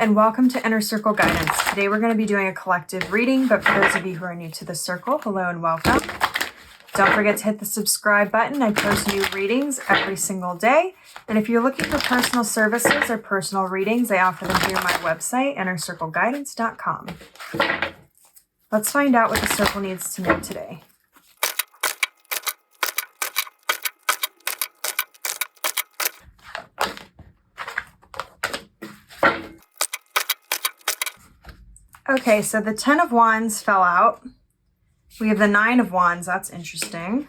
and welcome to Inner Circle Guidance. Today we're going to be doing a collective reading, but for those of you who are new to the circle, hello and welcome. Don't forget to hit the subscribe button. I post new readings every single day. And if you're looking for personal services or personal readings, I offer them through my website, innercircleguidance.com. Let's find out what the circle needs to know today. Okay, so the 10 of Wands fell out. We have the 9 of Wands. That's interesting.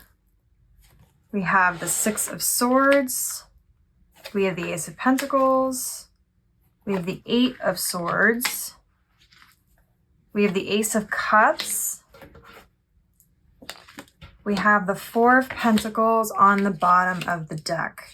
We have the 6 of Swords. We have the Ace of Pentacles. We have the 8 of Swords. We have the Ace of Cups. We have the 4 of Pentacles on the bottom of the deck.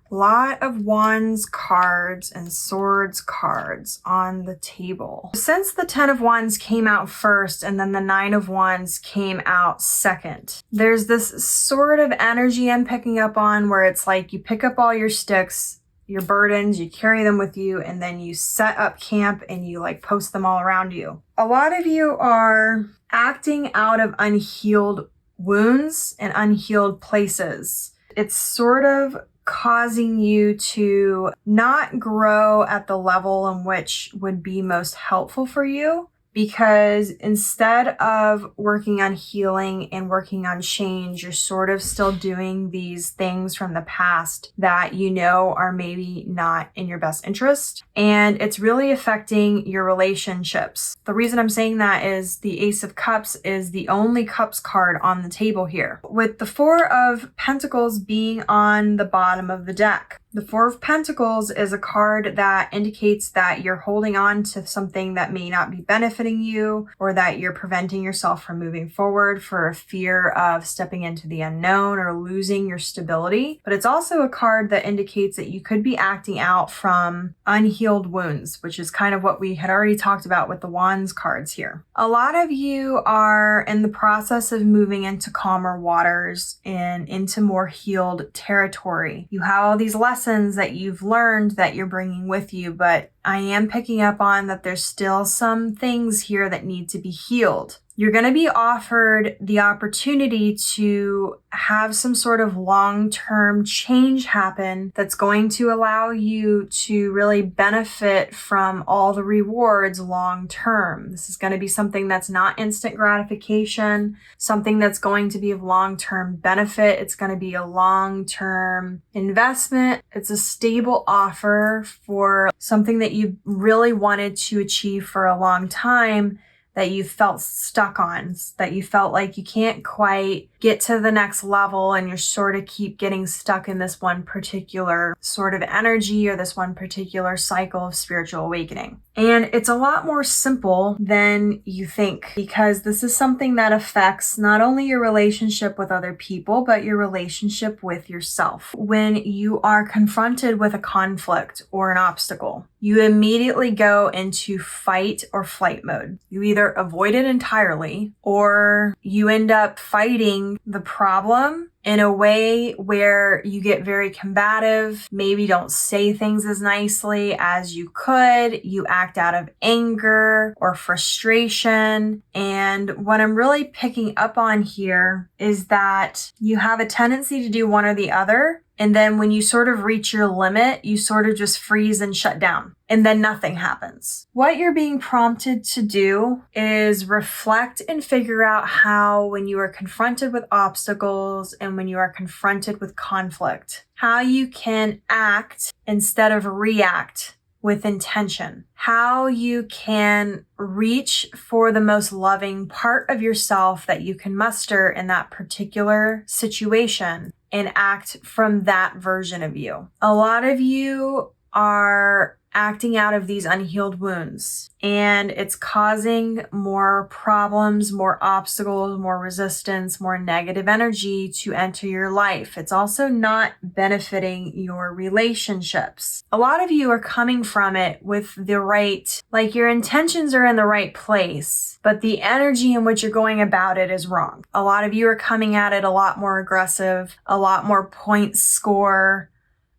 Lot of Wands cards and Swords cards on the table. Since the 10 of Wands came out first and then the 9 of Wands came out second, there's this sort of energy I'm picking up on where it's like you pick up all your sticks, your burdens, you carry them with you, and then you set up camp and you like post them all around you. A lot of you are acting out of unhealed wounds and unhealed places. It's sort of causing you to not grow at the level in which would be most helpful for you, because instead of working on healing and working on change, you're sort of still doing these things from the past that you know are maybe not in your best interest. And it's really affecting your relationships. The reason I'm saying that is the Ace of Cups is the only Cups card on the table here, with the 4 of Pentacles being on the bottom of the deck. The 4 of Pentacles is a card that indicates that you're holding on to something that may not be benefiting you, or that you're preventing yourself from moving forward for a fear of stepping into the unknown or losing your stability. But it's also a card that indicates that you could be acting out from unhealed wounds, which is kind of what we had already talked about with the Wands cards here. A lot of you are in the process of moving into calmer waters and into more healed territory. You have all these lessons that you've learned that you're bringing with you, but I am picking up on that there's still some things here that need to be healed. You're going to be offered the opportunity to have some sort of long-term change happen that's going to allow you to really benefit from all the rewards long-term. This is going to be something that's not instant gratification, something that's going to be of long-term benefit. It's going to be a long-term investment. It's a stable offer for something that you really wanted to achieve for a long time, that you felt stuck on, that you felt like you can't quite get to the next level and you're sort of keep getting stuck in this one particular sort of energy or this one particular cycle of spiritual awakening. And it's a lot more simple than you think, because this is something that affects not only your relationship with other people, but your relationship with yourself. When you are confronted with a conflict or an obstacle, you immediately go into fight or flight mode. You either avoid it entirely, or you end up fighting the problem in a way where you get very combative, maybe don't say things as nicely as you could, you act out of anger or frustration. And what I'm really picking up on here is that you have a tendency to do one or the other. And then when you sort of reach your limit, you sort of just freeze and shut down. And then nothing happens. What you're being prompted to do is reflect and figure out how, when you are confronted with obstacles and when you are confronted with conflict, how you can act instead of react with intention. How you can reach for the most loving part of yourself that you can muster in that particular situation and act from that version of you. A lot of you are acting out of these unhealed wounds, and it's causing more problems, more obstacles, more resistance, more negative energy to enter your life. It's also not benefiting your relationships. A lot of you are coming from it with the right, like your intentions are in the right place, but the energy in which you're going about it is wrong. A lot of you are coming at it a lot more aggressive, a lot more point score,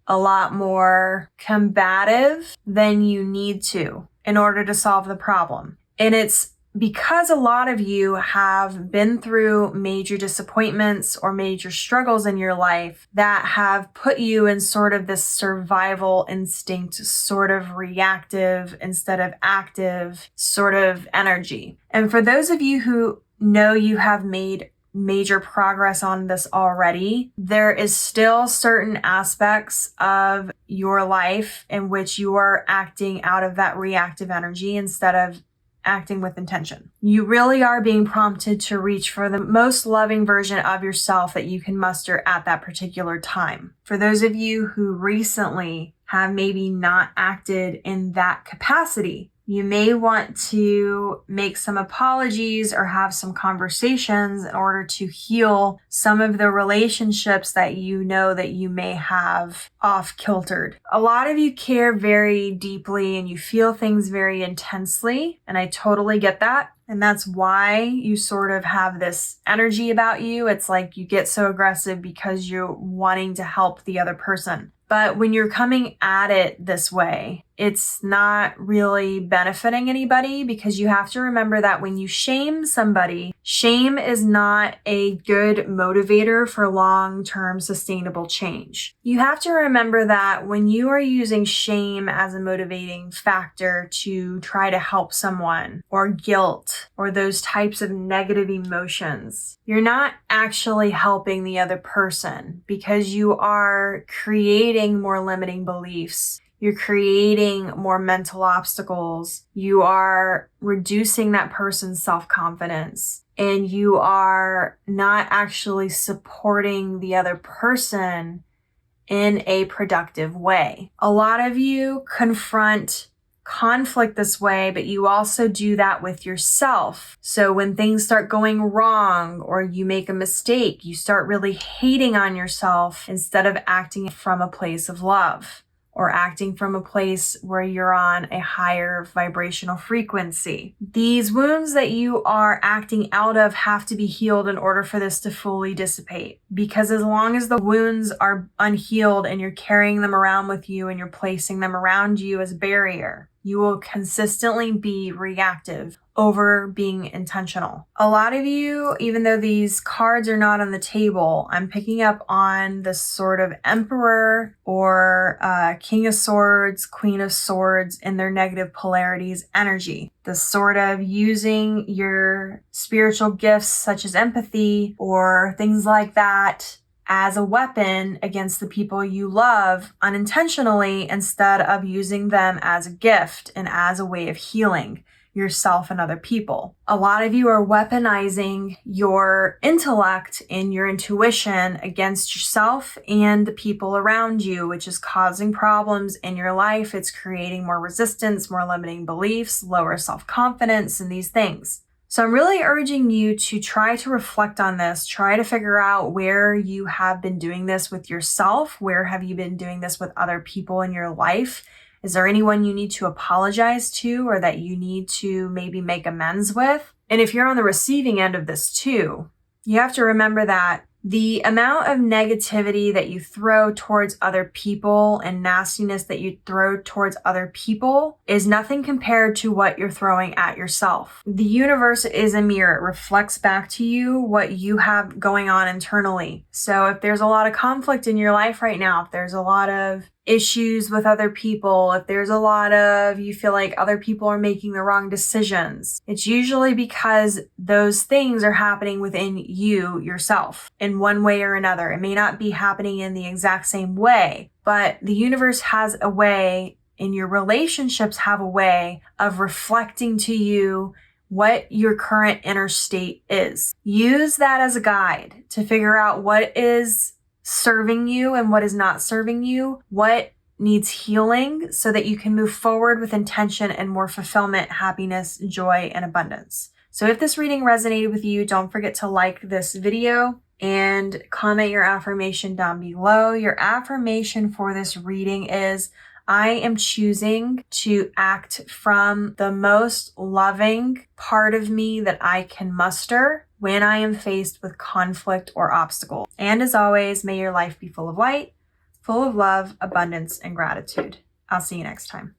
a lot more combative than you need to in order to solve the problem. And it's because a lot of you have been through major disappointments or major struggles in your life that have put you in sort of this survival instinct, sort of reactive instead of active sort of energy. And for those of you who know you have made major progress on this already, there is still certain aspects of your life in which you are acting out of that reactive energy instead of acting with intention. You really are being prompted to reach for the most loving version of yourself that you can muster at that particular time. For those of you who recently have maybe not acted in that capacity, you may want to make some apologies or have some conversations in order to heal some of the relationships that you know that you may have off-kiltered. A lot of you care very deeply and you feel things very intensely, and I totally get that. And that's why you sort of have this energy about you. It's like you get so aggressive because you're wanting to help the other person. But when you're coming at it this way, it's not really benefiting anybody, because you have to remember that when you shame somebody, shame is not a good motivator for long-term sustainable change. You have to remember that when you are using shame as a motivating factor to try to help someone, or guilt, or those types of negative emotions, you're not actually helping the other person, because you are creating more limiting beliefs. You're creating more mental obstacles. You are reducing that person's self-confidence, and you are not actually supporting the other person in a productive way. A lot of you confront conflict this way, but you also do that with yourself. So when things start going wrong or you make a mistake, you start really hating on yourself instead of acting from a place of love, or acting from a place where you're on a higher vibrational frequency. These wounds that you are acting out of have to be healed in order for this to fully dissipate. Because as long as the wounds are unhealed and you're carrying them around with you and you're placing them around you as a barrier, you will consistently be reactive over being intentional. A lot of you, even though these cards are not on the table, I'm picking up on this sort of Emperor or King of Swords, Queen of Swords in their negative polarities energy. The sort of using your spiritual gifts such as empathy or things like that as a weapon against the people you love unintentionally, instead of using them as a gift and as a way of healing yourself and other people. A lot of you are weaponizing your intellect and your intuition against yourself and the people around you, which is causing problems in your life. It's creating more resistance, more limiting beliefs, lower self-confidence, and these things. So I'm really urging you to try to reflect on this, try to figure out where you have been doing this with yourself, where have you been doing this with other people in your life. Is there anyone you need to apologize to, or that you need to maybe make amends with? And if you're on the receiving end of this too, you have to remember that the amount of negativity that you throw towards other people and nastiness that you throw towards other people is nothing compared to what you're throwing at yourself. The universe is a mirror. It reflects back to you what you have going on internally. So if there's a lot of conflict in your life right now, if there's a lot of issues with other people, if there's a lot of, you feel like other people are making the wrong decisions, it's usually because those things are happening within you yourself in one way or another. It may not be happening in the exact same way, but the universe has a way, and your relationships have a way of reflecting to you what your current inner state is. Use that as a guide to figure out what is serving you and what is not serving you, what needs healing, so that you can move forward with intention and more fulfillment, happiness, joy, and abundance. So if this reading resonated with you, don't forget to like this video and comment your affirmation down below. Your affirmation for this reading is, I am choosing to act from the most loving part of me that I can muster when I am faced with conflict or obstacle. And as always, may your life be full of light, full of love, abundance, and gratitude. I'll see you next time.